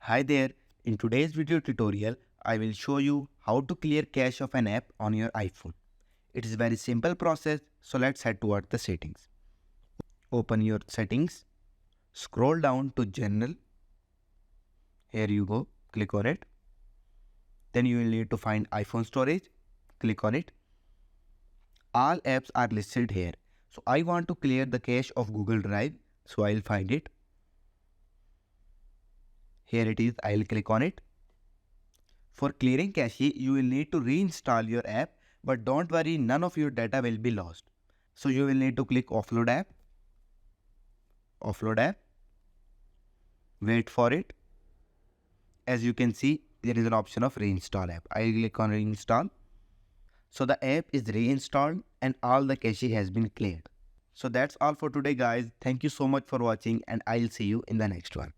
Hi there, in today's video tutorial, I will show you how to clear cache of an app on your iPhone. It is a very simple process, so let's head toward the settings. Open your settings, scroll down to General, here you go, click on it. Then you will need to find iPhone storage, click on it. All apps are listed here. So I want to clear the cache of Google Drive, so I'll find it. Here it is, I'll click on it. For clearing cache, you will need to reinstall your app, but don't worry, none of your data will be lost. So you will need to click offload app, wait for it. As you can see, there is an option of reinstall app. I click on reinstall. So the app is reinstalled and all the cache has been cleared. So that's all for today guys. Thank you so much for watching and I'll see you in the next one.